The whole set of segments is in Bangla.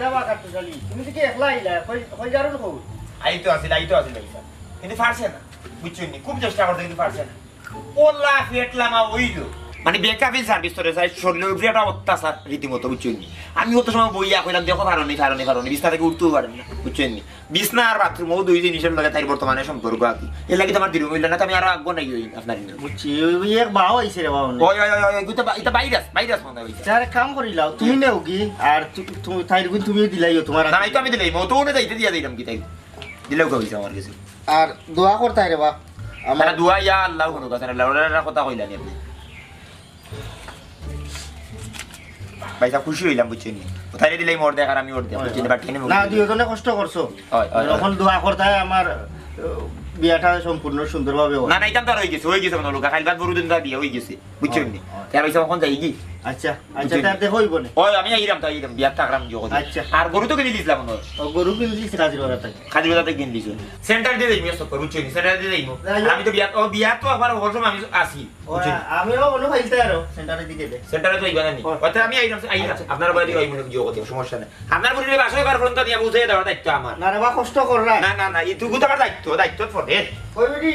যাবা কাটতে চলি তুমি কি একলা আইলা কই যারো না কই আইতো আছিল ভাইসা কিন্তু পারছে না বুঝছেন নি খুব চেষ্টা করতে কিন্তু পারছে না ওলা ফেটলামা ওইলো মানে বেকাবিল সার্ভিস তোরে চাই শরীরের উপরে একটা অত্যাচার রীতিমতো বুঝছেন নি আমি অত সময় বইয়া কইলাম দেখো কারণে বিছনা থেকে উঠতেও পারেন না বুঝছেন নি বিছনা আর বাথরুম ও দুই জিনিসের লগে তাই বর্তমানে সম্পর্ক আছে এর লাগি তোমার দিরু হইল না আমি আরো আগ্রহ নাই হই আপনার বুঝছি ওই এক বাও আইছে রে বাও ওই এটা ভাইরাস মনে হইছে স্যার কাম করিলাও তুমি নেও কি আর তুমি তাইর গুণ তুমি দিলাইও তোমার না তো আমি দিলাই মতো ওনে যাইতে দিয়া দিলাম কি তাই দিলেও কইছে আমার কাছে আর দোয়া করতাই রে বা আমার দোয়া ইয়া আল্লাহ কোন কথা না আল্লাহর কথা কইলা নি আপনি ভাইসা খুশি হইলাম বুঝছেন নি কোথায় দিলাই মোর দেখার আমি ওর দেব বুঝছেন বাট কেন না দুইজনে কষ্ট করছো যখন দোয়া করতাই আমার বিয়াটা সম্পূর্ণ সুন্দরভাবে না না এটা তো হই গেছে মনে লোক খাইল বাদ বড় দিন দা বিয়া হই গেছে বুঝছেন নি তার ভাইসা কখন যাই কি আচ্ছা তার দেখো হইব না ওই আমি আইরাম তাই বিয়া থাকলাম যোগ আচ্ছা আর গরু তো কিনে দিছিলাম মনে গরু কিনে দিছি কাজীবাজাতে কিনে দিছো সেন্টার দিয়ে দেই মেসো বুঝছেন সেন্টার দিয়ে দেই আমি তো বিয়া তো আবার ওরকম আমি আসি আমিও মনে হইতে আরো সেন্টারে দিকে দে সেন্টারে তো ইবানা নি ওতে আমি আইরাম আপনার বাড়ি ওই মনে যোগ দিও সমস্যা নাই আপনার বাড়ির বাসায় বার ফোন তো দিয়া বুঝাই দেওয়ার দায়িত্ব আমার না রে বা কষ্ট কর না এইটুকু তো আমার দায়িত্ব ফোনে ওই বেটি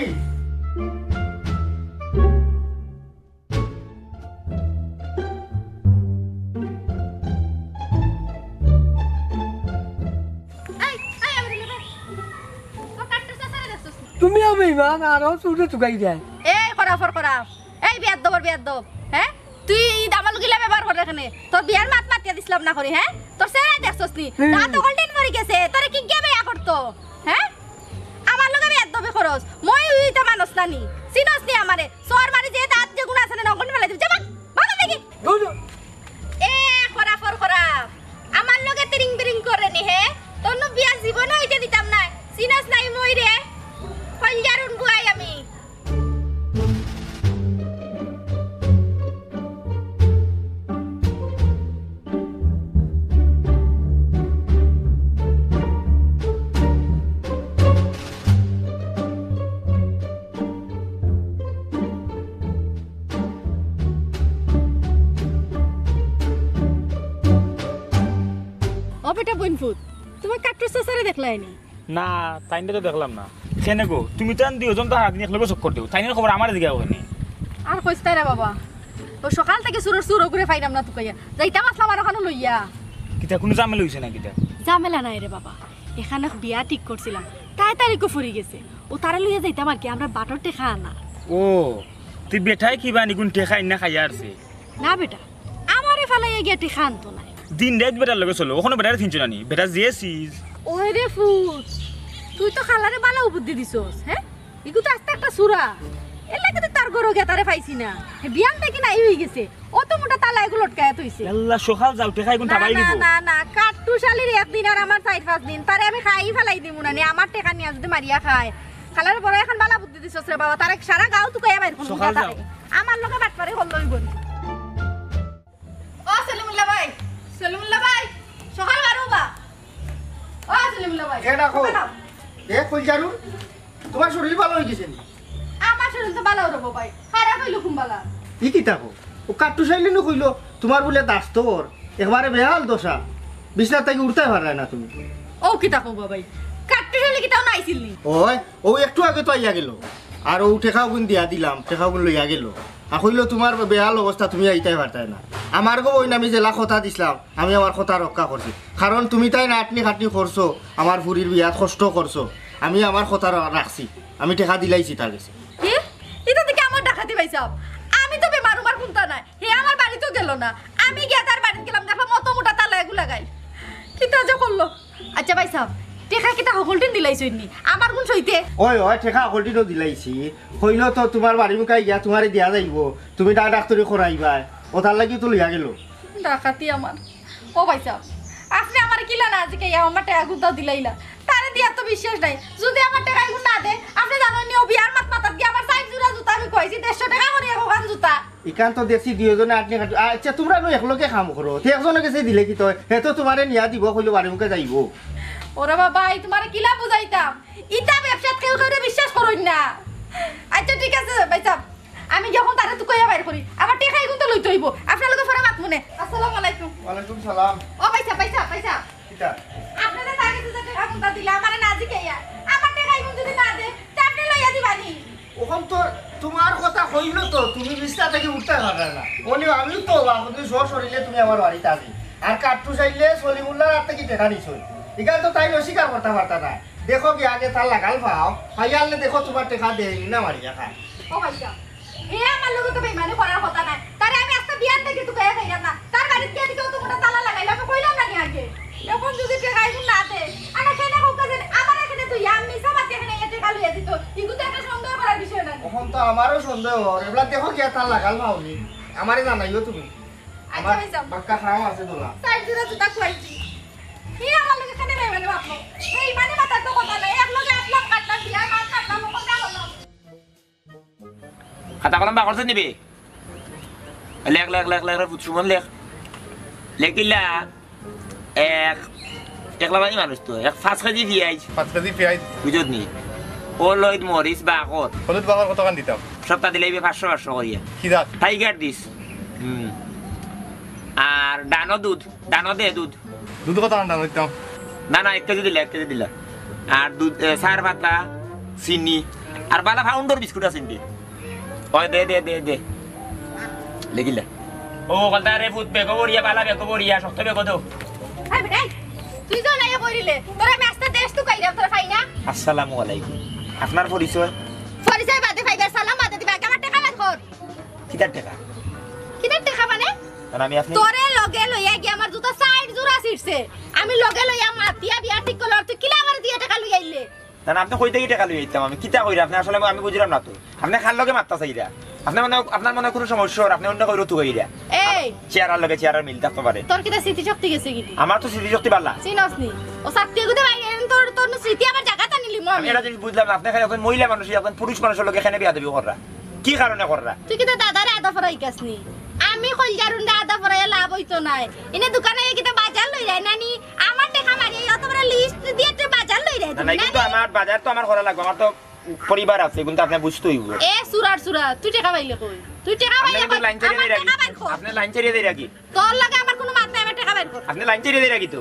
তুমি আমি মান আরো চুটে চুকাই যায় এই করা এই বিয়াদ দব হ্যাঁ তুই দামাল গিলা ব্যবহার করে এখানে তোর বিয়ার মাত মাতিয়া দিছিলাম না করি হ্যাঁ তোর সেরাই দেখছস নি তা তো গোল্ডেন মরি গেছে তোরে কি গে বিয়া করতো হ্যাঁ আমার লগে বিয়াদ দবে খরচ মই উইতা মানুষ নানি সিনস নি আমারে সোর মারি যে দাঁত যে গুণ আছে না নগন ফেলাই দিবি যাবা ভালো দেখি এ করা আমার লগে তিরিং বিরিং করে নি হে তোর নো বিয়া জীবন হইতে দিতাম না সিনস নাই মই রে কলজারুন বুয়াই আমি ও বেটা বইনফুট তোমার কাট্টু সাসারে দেখলাইনি না তাইনটা তো দেখলাম না কেন গো তুমি তো দুজন তো হাগনি একলগে চক্কর দিও তাইনের খবর আমার দিকে হয়নি আর কইস্তাই রে বাবা ও সকাল থেকে সুর করে ফাইনাম না তুকাইয়া যাইতা মাছলা মারো খানো লইয়া কিতা কোনো জামেলা হইছে না কিতা ঝামেলা নাই রে বাবা এখানে বিয়া ঠিক করছিলাম তাই তারিখও ফুরি গেছে ও তারা লইয়া যাইতাম আর কি আমরা বাটর টেকা আনা ও তুই বেঠাই কিবা নিগুন টেকা ইন্না খাইয়া আসছে না বেটা আমারে ফেলাইয়া গিয়া টেকা আনতো নাই দিন রাত বেটার লগে চলো ওখানে বেটারে থিনছো নানি বেটা জিয়েছিস ওই রে ফুট তুই তো খালারে বালা বুদ্ধি দিছস হ্যাঁ ইগু তো আস্তে একটা সুরা এর লাগে তো তার গরো গেতারে পাইছি না বিয়ান থেকে নাই হই গেছে অত মোটা তালা এগুলো লটকায় তুইছে আল্লাহ সকাল যাও টেকা ইগুন তাবাই দিব না কাট্টু শালির একদিন আর আমার 4-5 দিন তারে আমি খাই ফেলাই দিমু না নি আমার টাকা নিয়া যদি মারিয়া খায় খালারে বড় এখন বালা বুদ্ধি দিছস রে বাবা তারে সারা গাও তুই কইয়া বাইর কোন কথা আমার লগে বাটপারে হল লইব ও সেলিমুল্লাহ ভাই সকাল বারোবা ও সেলিমুল্লাহ ভাই কে ডাকো এ কলজারুন তোমার শরীর ভালো হয়ে গেছে নি আমার শরীর তো ভালো রবো ভাই খারাপ হইলো কুম্বালা ই কি থাকো ও কাট্টু চাইলে কইলো তোমার বলে দাস্তর একবারে বেহাল দশা বিছনা থেকে উঠতে পারে না তুমি ও কি তাকো ভাই কাটতে হলে কি তাও নাইছিল নি ওই ও একটু আগে তো আইয়া গেল আর ও টেকাও গুণ দিয়া দিলাম টেকাও গুণ লইয়া গেল আর কইলো তোমার বেহাল অবস্থা তুমি আইতাই পারতাই না আমার গো ওই আমি জেলা কথা দিছিলাম আমি আমার কথা রক্ষা করছি কারণ তুমি তাই নাটনি খাটনি করছো আমার ফুরির বিয়াত কষ্ট করছো আমি আমার কথা রাখছি আমি টেকা দিলাইছি তার কাছে কি এটা দেখে আমার ডাকাতি পাইছাম আমি তো বেমার উমার কোনটা নাই হে আমার বাড়ি তো গেল না আমি গিয়া তার বাড়ি গেলাম দেখলাম মত মোটা তালা এগুলা গাই কি তাজা করলো আচ্ছা ভাই সাহেব টেকা কিটা হকলটিন দিলাইছই নি আমার কোন সইতে ওই টেকা হকলটিনও দিলাইছি কইলো তো তোমার বাড়ি মুখাই গিয়া তোমারে দিয়া যাইব তুমি তার ডাক্তারি করাইবা ও তার লাগি তো লইয়া গেল ডাকাতি আমার ও ভাই সাহেব আপনি আমার কিলা না আজকে আমার টাকা গুদাও দিলাইলা তারে দিয়া তো বিশ্বাস নাই যদি আমার টাকা গুণ না দে আপনি জানেন নি ও বিয়ার মাত গিয়া আমার সাইজ জুরা জুতা আমি কইছি 150 টাকা করে ওখান জুতা ইকান তো দেখছি দুইজনে আটনি খাট আচ্ছা তোমরা নো একলগে কাম করো তে একজনে কাছে দিলে কি তয় হে তো তোমারে নিয়া দিব কইলো বাড়ি মুখে যাইব ওরে বাবা এই তোমারে কিলা বুঝাইতাম ইটা ব্যবসাত কেউ করে বিশ্বাস করুন না আচ্ছা ঠিক আছে ভাই সাহেব আমি যখন তারে তো কইয়া বাইর করি আমার টাকাই গুণ তো লইতে হইব আপনার লগে ফরা মাত মনে আসসালামু আলাইকুম ওয়ালাইকুম সালাম ও ভাই সাহেব কিটা আপনাদের তাকে তো টাকা কোনটা দিলে আমারে না জিকাইয়া আমার টাকা ইগুন যদি না দে তা আপনি লইয়া দিবানি ওখান তো তোমার কথা কইলো তো তুমি বিছনা থেকে উঠতে পারবে না বলি আমিও তো আপনি শরীরে তুমি আমার বাড়িতে আসি আর কাট্টু চাইলে সলিমুল্লার হাত থেকে টেকা নিছই এখানে তো তাই অস্বীকার করতে পারতা না দেখো কি আগে তার লাগাল পাও ভাইয়ালে দেখো তোমার টেকা দেয়নি না মারিয়া খায় ও ভাইয়া হে আমার লগে তো বেইমানি করার কথা নাই তারে আমি আজকে বিয়ার থেকে তো গায়ে খাইলাম না তার বাড়িতে গিয়ে দিকেও তো মোটা তালা লাগাইলাম আমি কইলাম না কি আগে এখন যদি টাকা ইগুন না দে আরে কেন হোক কাজে আমার এখানে তুই আমি সামাতে এখানে এতে টাকা লইয়া দিত ইগু তো একটা সন্দেহ করার বিষয় না ওখান তো আমারও সন্দেহ এগুলা দেখো কি তার লাগাল পাওনি আমারে জানাইও তুমি আমার আচ্ছা ভাইয়া বাক্কা খাওয়া আছে দোলা সাইড দিরা জুতা খুয়াইছি হে আমার লগে কেন বেইমানি বাপলো এই মানে মাথা তো কথা নাই এক লগে এক লাখ কাটলাম বিয়া মার কাটলাম কোনটা হলো খাতা কলম বাকরছে নিবি লেখ লেখ লেখ লেখ সুমন লেখ লেখিলা এক লাভানি মানুষ তো 5 কেজি পেঁয়াজ 5 কেজি পেঁয়াজ বুঝত নি ও লইত মরিচ বাকত হলুদ বাগার কত কান দিতাম সপ্তাহ দিলে 500 করিয়া কি দাঁত টাইগার দিস আর ডানো দে দুধ দুধ কত কান দিতাম না 1 কেজি দিলা আর দুধ সার পাতা চিনি আর বালা ফাউন্ডার বিস্কুট আছে নি ওই দে লেখিলা ও কলতা রে ফুট বেগো বড়িয়া বালা বেগো বড়িয়া শক্ত বেগো দাও আই বেটা তুই তো লাইয়া কইরিলে তোরা আমি আস্তে দেশ তো কইরা তোরা খাই না আসসালামু আলাইকুম আপনার পরিচয় পরিচয় বাদে ফাইবার সালাম বাদে দিবা আমার টাকা বাদ কর কিতার টাকা কিদার টাকা মানে আর আমি আপনি তোরে লগে লইয়া গিয়া আমার জুতা সাইড জোড়া ছিড়ছে আমি লগে লইয়া মাতিয়া বিয়া ঠিক করল তুই কিলা আমার দিয়ে টাকা লইয়া আইলে না আপনি কই থেকে টাকা লই আইতাম আমি কিতা কইরা আপনি আসলে আমি বুঝলাম না তো আপনি খান লগে মারতা চাইরা আপনার মনে কোনো সমস্যা আর আপনি অন্য কই রতু কইরা এই চেয়ারের লগে চেয়ারের মিল থাকতে পারে তোর কিটা স্মৃতি শক্তি গেছে কি আমার তো স্মৃতি শক্তি বাড়লা চিনস নি ও সাথে গুদে বাইরে তোর তোর স্মৃতি আমার জায়গাটা নিলি আমি এটা জিনিস বুঝলাম না আপনি খালি এখন মহিলা মানুষ এখন পুরুষ মানুষের লগে এখানে বিয়া দেবি কররা কি কারণে কররা তুই কিটা দাদারে আদা ফরাই কাসনি আমি কলজারুন্ডা আদা ফরাই লাভ হইতো নাই এনে দোকানে কিটা বাজার লই যায় নানি আমার টাকা মারি অত বড় লিস্ট দিয়ে তুই বাজার লই যায় না কিন্তু আমার বাজার তো আমার করা লাগবে আমার তো পরিবার আছে কিন্তু আপনি বুঝতে হইব এ সুরা তুই টাকা পাইলে কই তুই টাকা আপনি পাইলে কিন্তু লাইন চালিয়ে দিয়ে রাখি আপনি লাইন চালিয়ে দিয়ে রাখি তোর লাগে আমার কোনো মাত নাই আমার টাকা বাইর কর আপনি লাইন চালিয়ে দিয়ে রাখি তো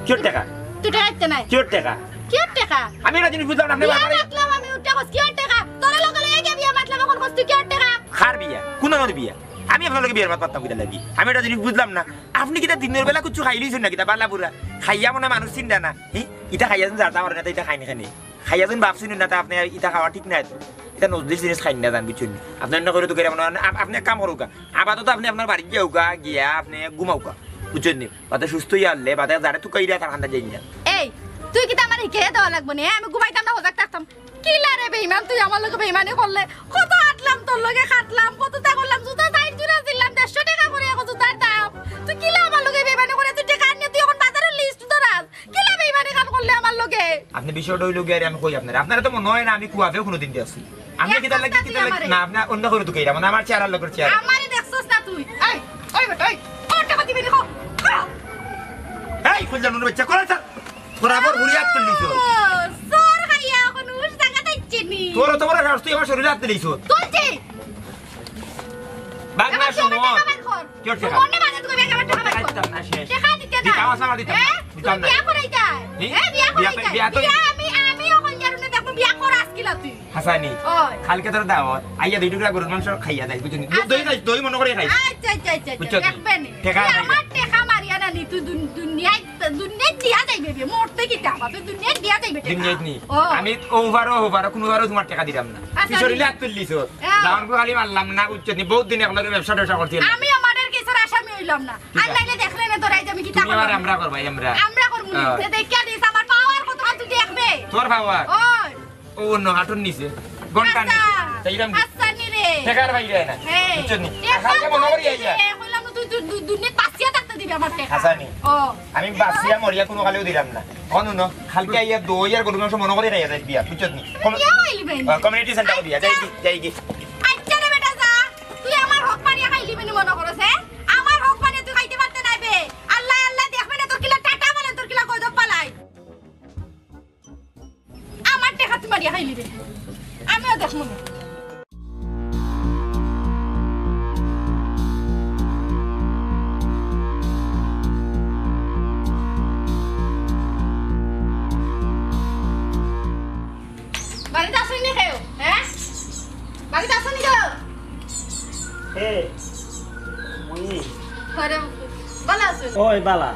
কির টাকা তুই টাকা দিতে নাই কির টাকা কি টাকা আমি এটা জিনিস বুঝলাম না আপনি বিয়া বাজারে মাতলাম আমি উঠা কস কি টাকা তোর লগে লইয়া গিয়া বিয়া মাতলাম এখন কস তুই কি টাকা খার বিয়া কোন আমার বিয়া আমি আপনার লগে বিয়ের মাত পারতাম কিটা লাগি আমি এটা জিনিস বুঝলাম না আপনি কিটা দিনের বেলা কিছু খাইলিছেন না কিটা বালা পুরা খাইয়া মনে মানুষ চিন্তা না ইটা খাইয়া যেন যাতা আমার না এটা খাইনি খানি খাইয়া যেন ভাবছেন না তা আপনি ইটা খাওয়া ঠিক নাই তো এটা নজদিস জিনিস খাই না জান বুঝছেন আপনি অন্য করে তো করে আপনি এক কাম করুকা আপাতত আপনি আপনার বাড়ি যাওগা গিয়া আপনি ঘুমাওকা বুঝছেন নি বাদে সুস্থ আনলে বাদে যারা তো কইরা তার খান্দা যাই না এই তুই কি আমার হিকে দেওয়া লাগবে না আমি ঘুমাইতাম না হজাক থাকতাম কি লারে বেঈমান তুই আমার লগে বেঈমানি করলে কত হাঁটলাম তোর লগে খাটলাম কত তা করলাম জুতা সাইড জুরা দিলাম 150 টাকা করে কত জুতার দাম তুই কি লা আমার লগে বেঈমানি করে তুই টাকা নিয়ে তুই এখন বাজারের লিস্ট ধরাস কি লা বেঈমানি কাম করলে আমার লগে আপনি বিষয়টা হইলো গিয়ে আমি কই আপনারা তো মনে হয় না আমি কুয়াবেও কোনোদিন দিয়েছি আমি কিটা লাগি না আপনি অন্য করে তো কইরা মানে আমার চেহারা লগের চেহারা আমারে দেখছস না তুই এই ওই বেটা এই ওর টাকা দিবি না এই কোন জানুন বাচ্চা করে স্যার বরাবর হুরিয়াত তুলিছো সর খাইয়া এখন উস টাকা দিচ্ছিনি তোর তো বড় রাস্তা আমার শরীরে হাত দিলিছো তুলছি বাগনা সময় কি হচ্ছে মনে মানে তুই বেকা টাকা বাইর কর না শেষ টাকা দিতে না দিতাম আসা দিতাম দিতাম না বিয়া করাই যায় বিয়া করাই যায় বিয়া তো আমি ওখান জারুনে দেখো বিয়া করা আসকিলা তুই হাসানি ওই কালকে তোর দাওয়াত আইয়া দুই টুকরা গরুর মাংস খাইয়া যাই বুঝুনি দই মনে করে খাই আচ্ছা দেখবে নি আমার টাকা মারিয়া না নি তুই দুনিয়ায় দিয়া যাইবে মরতে কি টাকা তুই দুনিয়ায় দিয়া যাইবে দুনিয়াত নি আমি ওভারও কোনোবারও তোমার টাকা দিলাম না তুই শরীরে হাত তুললিছো দাওয়ান কো খালি মারলাম না বুঝছনি বহুত দিন একলগে ব্যবসা করছিলাম আমি আমাদের কেসের আসামি হইলাম না আর নাইলে দেখলে না তোরাই আমি কি টাকা তুমি আর আমরা করবাই আমরা করব দেখিয়া দিস আমার পাওয়ার কত তুই দেখবে তোর পাওয়ার ওই ও অন্য হাঁটুর নিচে ঘন্টা নিচে তাইরাম আচ্ছা নি রে টাকার বাইরে না বুঝছনি খালকে মনে করি আইয়া কইলাম তুই দুনিয়া পাছিয়া থাকতে দিবি আমার টাকা হাসানি ও আমি বাসিয়া মরিয়া কোনো কালেও দিলাম না কোন খালকে আইয়া দই আর গরুর মাংস মনে করে খাইয়া যাই বিয়া বুঝছনি বিয়া হইলি ভাই কমিউনিটি সেন্টার দিয়া যাই কি আচ্ছা রে বেটা যা তুই আমার হক মারিয়া খাইলি মেনি মনে করছ হ্যাঁ আমার হক মারিয়া তুই খাইতে পারতে নাইবে আল্লাহ আল্লাহ দেখবে না তোর কিলা টাটা বলে তোর কিলা গজব পালাই আমার টাকা তুই মারিয়া খাইলি রে আমিও দেখমু না ভালো আছো ওই বালা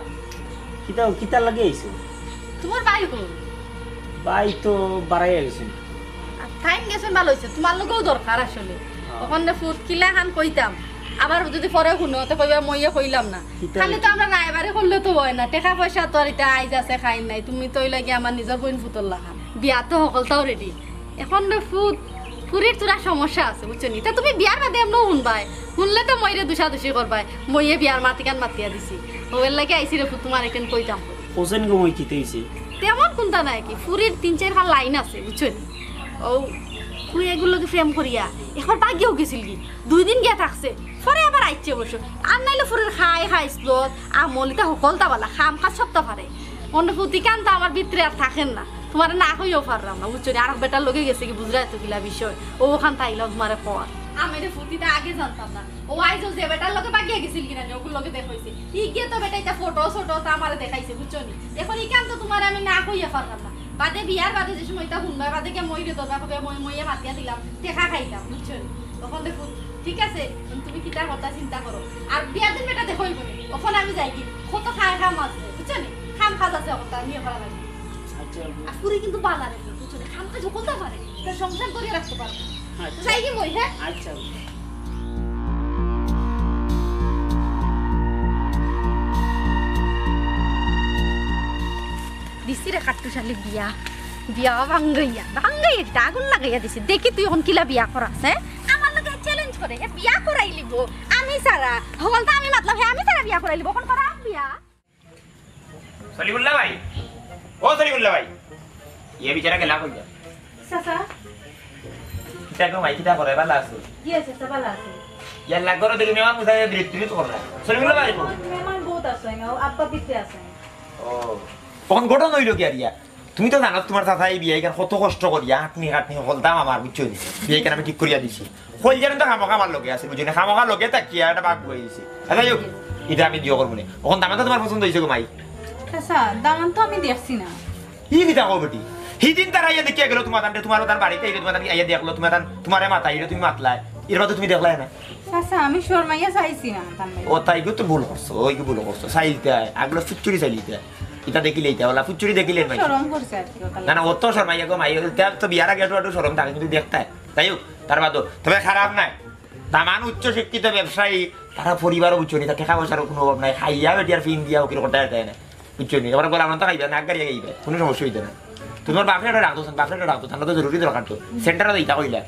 কিতা লাগে আইছো তোমার ভাই কোন ভাই তো বাড়াই গেছেন টাইম গেছেন ভালো হয়েছে তোমার লোকেও দরকার আসলে ওখানে ফুট কিলা খান কইতাম আবার যদি পরে শুনো তো কইবা মইয়ে কইলাম না খালি তো আমরা রায়বারে করলে তো হয় না টাকা পয়সা তো আর এটা আইজ আছে খাই নাই তুমি তো লাগে আমার নিজের বোন ফুটল লাখান বিয়া তো সকলটাও রেডি এখন ফুট ফুরির তোরা সমস্যা আছে বুঝছো নি তা তুমি বিয়ার বাদে এমন শুনবাই শুনলে তো মইরে দুষাদুষি করবাই মইয়ে বিয়ার মাতিকান মাতিয়া দিছি ওর লাগে আইসি রে ফুট তোমার এখান কইতাম হোসেন গো মই কিতে হইছে তেমন কোনটা নাই কি ফুরির 3-4 লাইন আছে বুঝছো নি ও তুই এগুলোকে ফ্রেম করিয়া এখন বাগিয়েও গেছিল কি 2 দিন গিয়া থাকছে পরে আবার আইছে অবশ্য আর নাইলে ফুরের খাইছিল আমলিতা সকলটা বালা খাম খা সবটা পারে অন্য ফুটি কানটা আমার ভিতরে আর থাকেন না তোমার না কইও পারলাম না বুঝছো আর বেটার লগে গেছে কি বুঝরাই তো কিলা বিষয় ও ওখান তাইলাম তোমারে পর আমি রে ফুটিটা আগে জানতাম না ও আইজো যে বেটার লগে বাগিয়ে গেছিল কিনা ওগুলো লগে দেখাইছে ই গিয়ে তো বেটা এটা ফটো তা আমারে দেখাইছে বুঝছো নি এখন ই কান তো তোমার আমি না কইয়া পারলাম না বাদে বিয়ার বাদে যে সময় এটা শুনবা বাদে কে মইরে দরবা কবে মইয়ে মাতিয়া দিলাম টেকা খাইতাম বুঝছো নি তখন দেখো ঠিক আছে তুমি কিটা কথা চিন্তা করো আর বিয়ার দিন বেটা দেখোই বলে ওখানে আমি যাই কি কত খাম আছে বুঝছো নি খাম খাজ আছে কথা নিয়ে করা লাগে আর পুরি কিন্তু বালা রে বুঝছো নি খাম খাজ কোনটা পারে তার সংসার করে রাখতে পারে যাই কি মই হ্যাঁ আচ্ছা দিছি রে কাট্টু শালি বিয়া বিয়া ভাঙ্গাইয়া দাগুন লাগাইয়া দিছি দেখি তুই এখন কিলা বিয়া করাস হ্যাঁ আমার লগে চ্যালেঞ্জ করে এ বিয়া করাই লিব আমি সারা হলতা আমি মতলব হে আমি সারা বিয়া করাই লিব কোন করা বিয়া সলিমুল্লাহ ভাই ও সলিমুল্লাহ ভাই ये बेचारा गेला কই যা চাচা কিটা গো ভাই কিটা করে ভালো আছে কি আছে চাচা আছে ইয়ার লাগর দেখি মেমান মুসাই বিরক্তি তো করলা সলিমুল্লাহ ভাই মেহমান বহুত আছে আব্বা পিতে আছে ও কোন ঘটনা হইল কি আর ইয়া তুমি তো জানো তোমার চাচা এই বিয়ে কত কষ্ট করিয়া হাটনি হাটনি হলদাম আমার বুঝছো বিয়ে কেন আমি ঠিক করিয়া দিছি হল জানেন তো খামকা আমার লগে আছে বুঝছো না খামকা লগে তাকিয়া একটা বাগ বই দিছি আচ্ছা যাও এটা আমি দিও করব না ওখান দামে তো তোমার পছন্দ হইছে গো মাই চাচা দামান তো আমি দেখছি না ই কিটা কও বেটি হিদিন তার আইয়া দেখিয়া গেল তোমার তার বাড়িতে আইলে তোমার আইয়া দেখলো তোমারে মাথা আইলে তুমি মাতলাই এর মধ্যে তুমি দেখলাই না চাচা আমি শর্মাইয়া চাইছি না তার ও তাই তো ভুল করছো ওই কি ভুল করছো চাইলতে আগলো ফুচুরি চাইলিতে এটা দেখিলে এটা বলা ফুচুরি দেখিলে ভাই শরম করছে আর কি না না অত শর্মাইয়া গো মাই তো বিয়ার আগে একটু শরম থাকে কিন্তু দেখতে তাই হোক তার বাদও তবে খারাপ নাই তামান উচ্চ শিক্ষিত ব্যবসায়ী তারা পরিবারও বুঝছো নি তার টাকা পয়সার কোনো অভাব নাই খাইয়া বেটিয়ার ফিন দিয়া ওকে করতে দেয় না বুঝছো নি এবার বলে আমরা তো খাইবে না গাড়িয়ে গাইবে কোনো সমস্যা হইতে না তোমার বাপরে রাখতো ঠান্ডা তো জরুরি দরকার তো সেন্টারে দিতা কইলা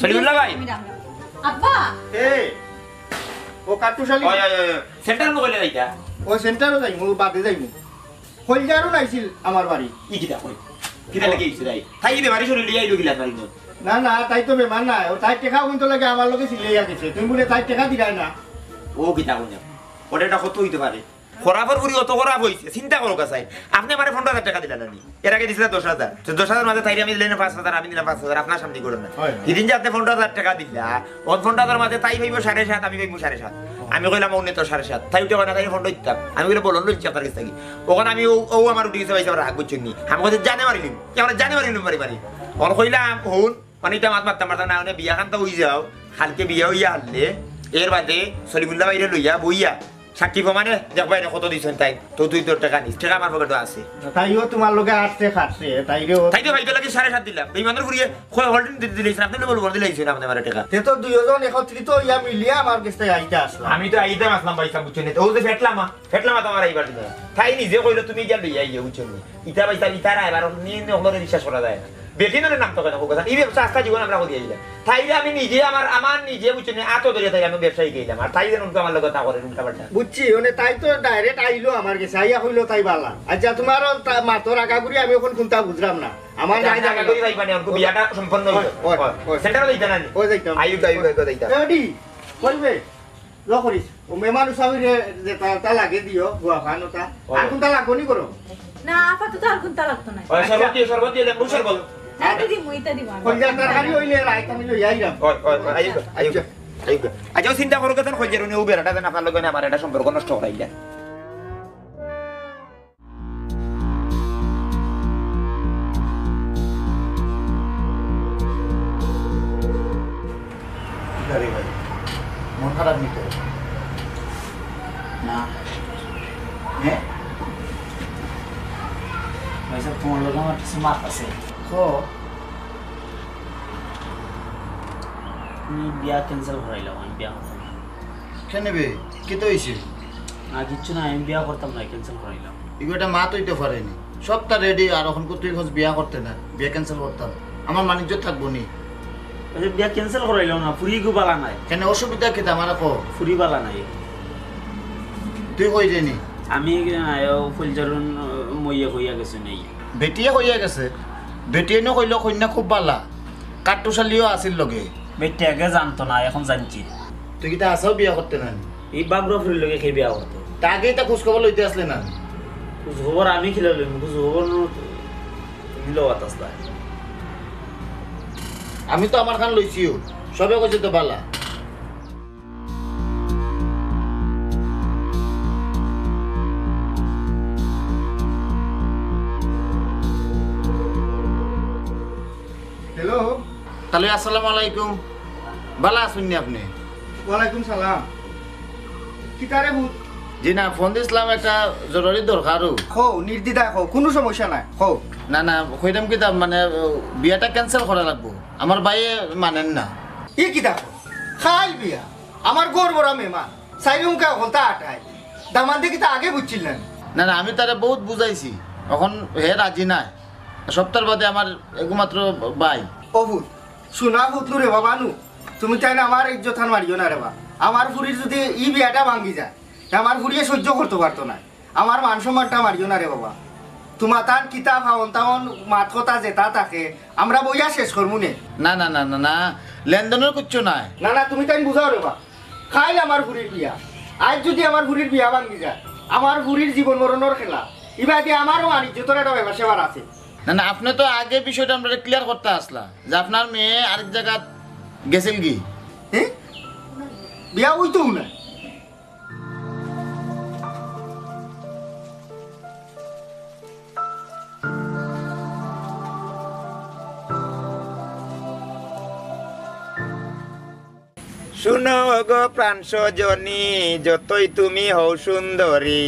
সলিমুল্লাহ ভাই আব্বা এ ও কাট্টু শালি ওই সেন্টার মো কইলা দিতা ও সেন্টারও যাইমু বাদে যাইমু হইজারও নাইছিল আমার বাড়ি ই কিটা কই কিটা লাগি ইছে তাই তাই বেমারি শরীর লিয়া আইলো গিলা মারি না না তাই তো বেমান নাই ও তাই টেকা কিন্তু লাগে আমার লগে সিলাইয়া গেছে তুমি বলে তাই টেকা দিলাই না ও কিটা কইনা ওটা এটা কত হইতে পারে খরাবর পুরি অত খরাব হইছে চিন্তা করো কাছাই আপনি আমারে 15000 টাকা দিলেন না এর আগে দিছিলা 10000 তো 10000 মাঝে তাইরে আমি দিলেন 5000 আমি দিলাম 5000 আপনার সামনে করেন না এদিন যে আপনি 15000 টাকা দিলা ও 15000 মাঝে তাই ভাইবো 7.5 আমি ভাইবো 7.5 আমি কইলাম অন্য তো 7.5 তাই উঠে না তাই ফোন দিতাম আমি কইলে বলন লইছি আপনার কাছে থাকি ওখানে আমি ও আমার উঠে গেছে ভাইছে আমার রাগ বুঝছেন আমি কইতে জানে মারিলিম আমরা জানে মারিলিম মারি ওর কইলাম হুন মানে এটা মারতাম না ওনে বিয়া খানটা হই যাও হালকে বিয়া হইয়া হারলে এর বাদে সলিমুল্লাহ ভাইরে লইয়া বইয়া সাক্ষী প্রমাণে দেখবা এটা কত দিছেন তাই তো তুই তোর টাকা নিস টাকা আমার পকেটে আছে তাইও তোমার লগে আসছে খাটছে তাইরেও তাই তো ভাইকে লাগে 7.5 দিলাম এই মানুষ ঘুরিয়ে হোল্ডিং দিলেছেন আপনি বলবো দিলেছেন আপনি আমার টাকা তে তো দুইজন একত্রিত ইয়া মিলিয়া আমার কাছে আইতে আসলাম আমি তো আইদাম আসলাম পয়সা বুঝছেন ও যে ফেটলামা তোমার এইবার দিন তাই নিজে কইলো তুমি গিয়া লইয়া ইয়ে বুঝছেন ইটা পয়সা ইতারা এবার নিয়ে হলরে বিশ্বাস করা যায় না বেটিনের নাম তো কথা কথা এই ব্যবসা আস্থা জীবন আমরা করিয়ে দিলাম তাইলে আমি নিজে আমার নিজে বুঝছেন আত ধরে তাই আমি ব্যবসায়ী গেলাম আর তাই যেন আমার লগে তা করে উল্টা পাল্টা বুঝছি মানে তাই তো ডাইরেক্ট আইলো আমার কাছে আইয়া হইলো তাই বালা আচ্ছা তোমার মাতর আগা করি আমি এখন কোনটা বুঝলাম না আমার নাই জায়গা করি যাইবা না ওর বিয়াটা সম্পন্ন হইলো সেন্টারে দিতে না ওই যাইতাম আইউ যাইতা রেডি কইবে ল করিস ও মেমান উসাবিরে যে তা লাগে দিও গুয়া ফানোটা আর কোনটা লাগবনি করো না আপাতত আর কোনটা লাগতো না ওই সর্বতি লেবু সরবত না দিদি মুইতা দিব কইলা তরকারি হইলে রাইত আমি লই আইরাম আইউ আচ্ছা চিন্তা করো কেন খোঁজের উনি উবেরটা দেন আপনার লগে আমার এটা সম্পর্ক নষ্ট করাইলা মন খারাপ নিতে না হ্যাঁ ভাই সাহেব তোমার লোক আমার কিছু মাত আছে খ তুমি বিয়া ক্যান্সেল করাইলাম আমি বিয়া করতাম না কেন বে কি তো হয়েছে না কিচ্ছু না আমি বিয়া করতাম না ক্যান্সেল করাইলাম এগুলোটা মা তৈতে পারেনি সবটা রেডি আর এখন তুই খোঁজ বিয়া করতে না বিয়া ক্যান্সেল করতাম আমার বাণিজ্য থাকবো নি আচ্ছা বিয়া ক্যান্সেল করাইলাম না ফুরি গু বালা নাই কেন অসুবিধা খেতে আমার কো ফুরি বালা নাই তুই কই দেনি আমি ফুলজারুন মইয়া হইয়া গেছে নেই বেটিয়ে কইয়া গেছে বেটিয়ে নো কইল কন্যা খুব বালা কাট্টুশালিও আছিল লগে বেটে আগে জানতো না এখন জানছি তুই কিতা আসাও বিয়া করতে না এই বাগড়া ফুরির লগে খেয়ে বিয়া করতো তা আগেই তা খোঁজ খবর লইতে আসলে না খোঁজ খবর আমি খেলে লইম খোঁজ খবর তুমি লওয়াত আসলা আমি তো আমার খান লইছিও সবে কইছে তো বালা হ্যালো তাহলে আসসালামু আলাইকুম বালা শুননি আপনি ওয়ালাইকুম সালাম কিতারে ভূত জি না ফোন দিছিলাম একটা জরুরি দরকারও খো নির্দ্বিধায় খো কোনো সমস্যা নাই খো না না কইতাম কি তা মানে বিয়াটা ক্যান্সেল করা লাগবো আমার ভাইয়ে মানেন না ই কিতা খো খাই বিয়া আমার গোর বড় মেহমান সাইরুম কা হলতা আটাই দামান দেখি তা আগে বুঝছিলেন না না আমি তারে বহুত বুঝাইছি এখন হে রাজি নাই সপ্তাহ বাদে আমার একমাত্র ভাই ও ভূত শোনা ভূত নু রে বাবা নু তুমি চাই না আমার ইজ্জতান মারিও না রে বা আমার ফুরির যদি ই বিয়াটা ভাঙ্গি যায় আমার ফুরিয়ে সহ্য করতে পারতো না আমার মান সম্মানটা মারিও না রে বাবা তোমার তার কিতাব হাওন তাওন মাত কথা যেটা থাকে আমরা বইয়া শেষ করবো নে না না না না না লেনদেনের কিচ্ছু নাই না না তুমি তাই বুঝাও রে বা খাইল আমার ফুরির বিয়া আজ যদি আমার ফুরির বিয়া ভাঙ্গি যায় আমার ফুরির জীবন মরণের খেলা ইবা দিয়ে আমারও ইজ্জতের একটা ব্যাপার সেবার আছে না না আপনি তো আগে বিষয়টা আমরা ক্লিয়ার করতে আসলা যে আপনার মেয়ে আরেক জায়গা গেছিল কি হ্যাঁ বিয়া হইতো না শুনো গো প্রাণ সজনী যতই তুমি হও সুন্দরী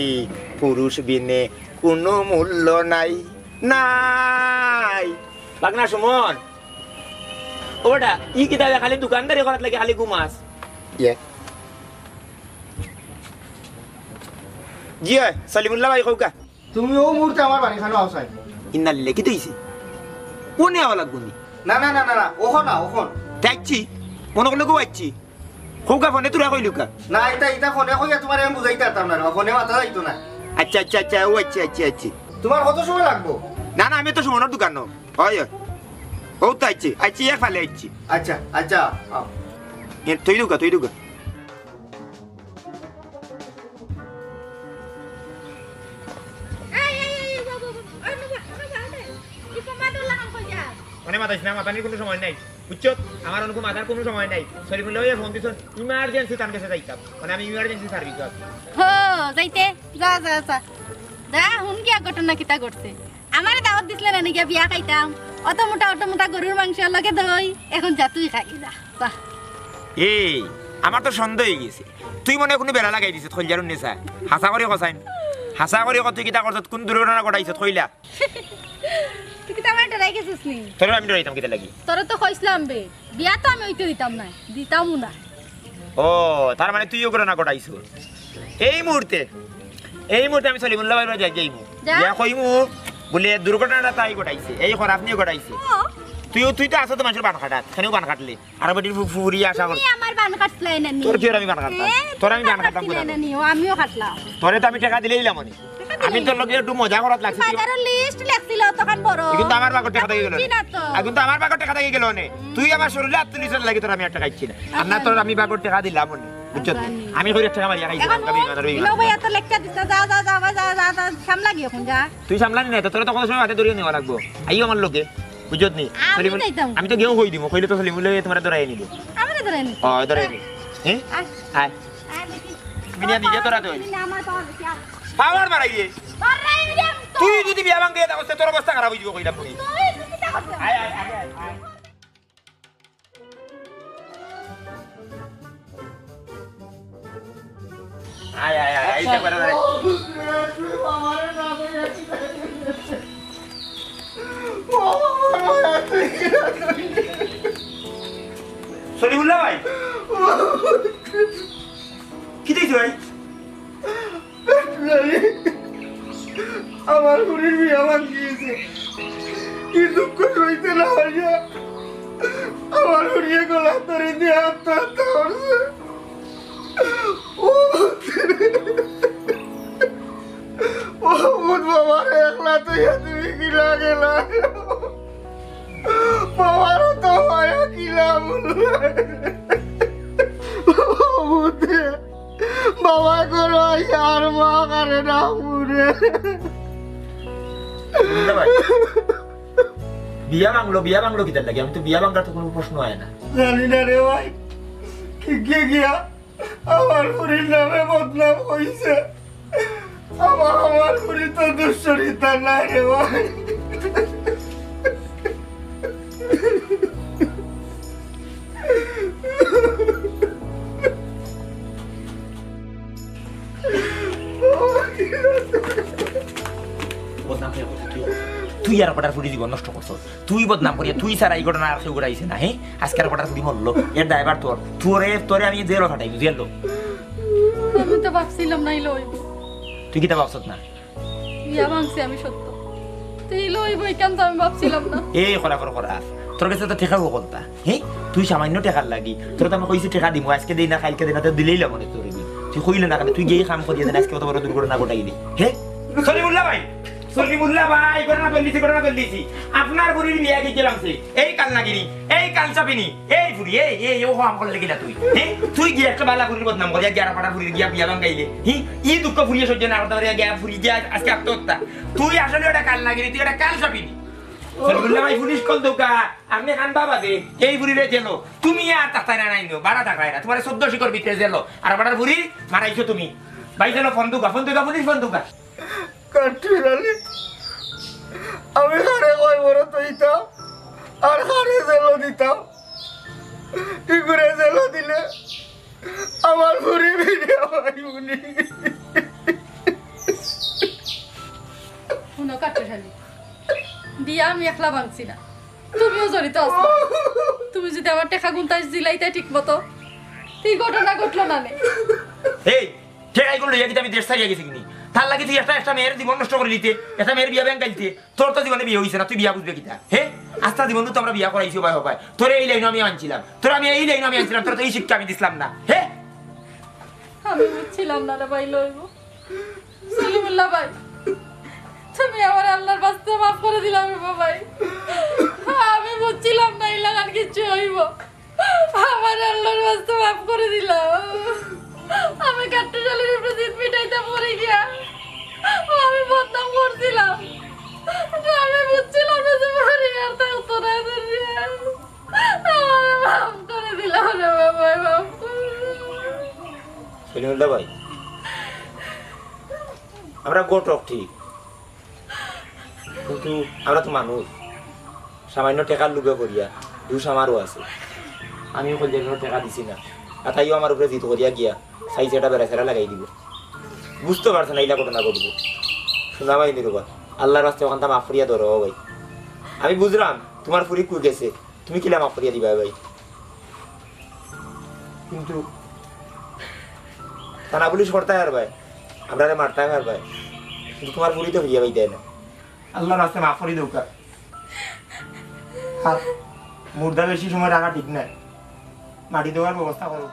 পুরুষ বিনে কোনো মূল্য নাই নাই বাগনা সুমন ওটা ই কিতাবে খালি দোকানদারি করাত লাগে খালি ঘুমাস জি হয় সালিমুল্লাহ ভাই কৌকা তুমি ও মুহূর্তে আমার বাড়ি খানো আওসাই ইন্না লিলে কি তুইছি কোনে আওয়া লাগবো নি না না না না না ওখন না ওখন দেখছি মনে করলে গো আইছি কৌকা ফোনে তোরা কইলুকা না এটা এটা ফোনে কইয়া তোমার আমি বুঝাইতে পারতাম না ফোনে মাথা যাইতো না আচ্ছা আচ্ছা আচ্ছা ও আচ্ছা আচ্ছা আচ্ছা তোমার কত সময় লাগবো না না আমি তো সুমনের দোকান হয় হয় ও তো আইছি আইছি এক ফালে আইছি আচ্ছা আচ্ছা আও। তুই দুকা তুই দুকা মানে মাথাইছ না মাথানির কোনো সময় নাই বুঝছো আমার অনুকূল মাথার কোনো সময় নাই সরি বলে ওই ফোন দিছ ইমার্জেন্সি তার কাছে যাইতাম মানে আমি ইমার্জেন্সি সার্ভিস আছি হো যাইতে যা যা যা যা হুন কি ঘটনা কিতা ঘটছে আমার দাওয়াত দিছিলে না নাকি বিয়া খাইতাম অত মোটা গরুর মাংস লগে দই এখন যা তুই খাই যা যা এই আমার তো সন্দেহ হয়ে গেছে তুই মনে কোনো বেড়া লাগাই দিছিস খলজারুন নেশা হাসা করে কসাইন হাসা করে কত কিতা করছত কোন দুর্ঘটনা ঘটাইছ থইলা তুই কিতা আমার ডরাই গেছিস নি তোর আমি ডরাইতাম কিতা লাগি তোরে তো কইছিলাম বে বিয়া তো আমি হইতে দিতাম না দিতামও না ও তার মানে তুইও ঘটনা ঘটাইছ এই মুহূর্তে আমি সলিমুল্লাহ ভাইরা যাইমু যা। ইয়া কইমু বলে দুর্ঘটনাটা তাই ঘটাইছে এই খারাপ নিয়ে ঘটাইছে তুই তো আসো তো মানুষের বান কাটাত খানেও বান কাটলে আর বেটির ফুরি আশা কর তুই আমার বান কাটলাই না নি তোর কি আমি বান কাটতাম তোর আমি বান কাটতাম কোথা না নি ও আমিও কাটলাম তোরে তো আমি টাকা দিলেইলাম মনে আমি তোর লগে একটু মজা করাত লাগছে বাজারের লিস্ট লেখছিল তখন বড় কিন্তু আমার বাগর টাকা থেকে গেল বুঝছি না তো। কিন্তু আমার বাগর টাকা থেকে গেল নে তুই আমার শরীরে আত্মলিশন লাগি তোর আমি একটা খাইছি না আর না তোর আমি বাগর টাকা দিলাম মনে বুঝছো আমি কইরে টাকা মারিয়া খাইছি এখন কবি মাদার ইলো ভাই এত লেখা দিছে যা যা যা যা যা যা সামলা গিয়ে এখন যা তুই সামলানি না তোর তো কত সময় হাতে ধরিয়ে নেওয়া লাগবো আইও আমার লোকে বুঝত নি আমি যাইতাম। আমি তো গেও কই দিব কইলে তো সলিমুল্লাহ তোমার ধরাই নিব আমারে ধরে নি ধরাই নি হ্যাঁ আয় আয় আয় দেখি মিনিয়া নিজে তোরা তুই আমার পাওয়ার বেশি আর পাওয়ার মারাই দে বারাই দিম তো তুই যদি বিয়া ভাঙ দিয়ে থাকস তোর অবস্থা খারাপ হয়ে যাব কইলাম তুই তুই কিটা করছিস আয় আয় আয় আয় আয় আয় আয় এইটা করে রে সলিমুল্লাহ ভাই কি দিছ ভাই আমার বুড়ির বিয়া ভাঙিয়েছে কি দুঃখ সইতে না হইয়া আমার বুড়িয়ে গলা ধরে দিয়ে আত্মহত্যা করছে ও বুধ বাবার একলা তুইয়া তুমি কিলা গেলা বাবারও তো মায়া কিলা বুধে বাবা করো আর মা করে না বুড়ে বিয়া বাংলো কিতার লাগে আমি তো বিয়া বাংলার তো কোনো প্রশ্ন হয় না জানি না রে ভাই কি গিয়া আমার বুড়ির নামে বদনাম হইছে আমার বুড়ি তো দুশ্চরিতা নাই রে ভাই বদনাম কে করছিস তুই আর কটার ফুটি জীবন নষ্ট করছ তুই বদনাম করিয়া তুই স্যার এই ঘটনা আর কেউ ঘটাইছে না হ্যাঁ আজকে আর কটার ফুটি মরলো এর ড্রাইভার তোরে আমি জেল ফাটাই জেল আমি তো ভাবছিলাম না ইলো হইব তুই কি তা ভাবছত না বিয়া ভাঙছি আমি সত্য তো ইলো হইব কেন তো আমি ভাবছিলাম না এই করা তোর কাছে তো টেকা বলতা হ্যাঁ তুই সামান্য টেকার লাগি তোর তো আমি কইছি টেকা দিমু আজকে দেই না কালকে দেই না তো দিলেই লাগবে তোর তুই কইলে না কেন তুই গিয়ে কাম করিয়ে দেন আজকে কত বড় দুর্ঘটনা ঘটাই দিলি হ্যাঁ সলিমুল্লাহ ভাই ঘটনা বললিছি আপনার বুড়ির বিয়া কি গেলামছে এই কাল নাগিনি এই কাল চাপিনি এই বুড়ি এই ও হাম করলে কিনা তুই গিয়ে একটা বালা বুড়ির বদনাম করিয়া গিয়ারা পাড়া বুড়ির গিয়া বিয়া ভাঙাইলে ই দুঃখ ফুরিয়ে সহ্য না করতে পারিয়া গিয়া ফুরি গিয়া আজকে আত্মহত্যা তুই আসলে ওটা কাল নাগিনি তুই এটা কাল চাপিনি সলিমুল্লাহ ভাই পুলিশ কল দোকা আপনি খান বাবা দে এই বুড়িরে জেলো তুমি আর তাকাই না নাইনো বাড়া তাকাই না তোমার 14 শিকর ভিতরে জেলো আর পাড়ার বুড়ি মারাইছো তুমি ভাই জেলো ফোন দুকা পুলিশ ফোন দুকা কাটুরালি আমি হারে কই বড় তৈতাম আর হারে জেলো দিতাম কি করে জেলো দিলে আমার বুড়ি বেরিয়ে ভাইবুনি শুনো কাটুশালি বিয়া আমি একলা ভাঙছি না তুমিও জড়িত আছো তুমি যদি আমার টেকা গুনতাস দিলাইতে ঠিক মতো এই ঘটনা ঘটলো না নে এই ঠেকাই করলো ইয়াকি আমি দেশ ছাড়িয়ে গেছি কিনি তার লাগি তুই একটা মেয়ের জীবন নষ্ট করে দিতে একটা মেয়ের বিয়া ব্যাংক গাইতে তোর তো জীবনে বিয়ে হইছে না তুই বিয়া বুঝবে কিতা হে আস্তা জীবন তো আমরা বিয়া করাইছি ভাই ভাই তোর এই লাইন আমি আনছিলাম তোর তো এই শিক্ষা আমি দিছিলাম না হে আমি বুঝছিলাম না রে ভাই লইব সলিমুল্লাহ ভাই তুমি আমার আল্লাহর বাস্তে মাফ করে দিলাম রে ভাই আমি বুঝছিলাম না এই লাগান কিছু হইব আমার আল্লাহর বাস্তে মাফ করে দিলাম আমি কাটুশালির উপরে জিত পিটাইতে পড়ে গিয়া আমি বদনাম করছিলাম আমি বুঝছিলাম না যে মারি আর তাই উত্তর আমার মাফ করে দিলাম রে ভাই মাফ সলিমুল্লাহ ভাই আমরা গোটক ঠিক কিন্তু আমরা তো মানুষ সামান্য টেকার লুকে করিয়া দুষ আমারও আছে আমিও কল্যাণ টেকা দিছি না আর তাইও আমার উপরে জিত করিয়া গিয়া সাইজ এটা বেড়া ফেরা লাগাই দিব বুঝতে পারছে না এইটা ঘটনা ঘটবো শোনা ভাই নিরুবা আল্লাহর রাস্তায় ওখানটা মাফ করিয়া ধরো ভাই আমি বুঝলাম তোমার ফুরি কুই গেছে তুমি কিলা মাফ করিয়া দিবা ভাই কিন্তু তা না পুলিশ করতে আর ভাই আমরা মারতে আর ভাই কিন্তু তোমার ফুরি তো হইয়া ভাই দেয় না আল্লাহর রাস্তায় মাফ করি দৌকা মুর্দা বেশি সময় রাখা ঠিক নাই মাটি দেওয়ার ব্যবস্থা করো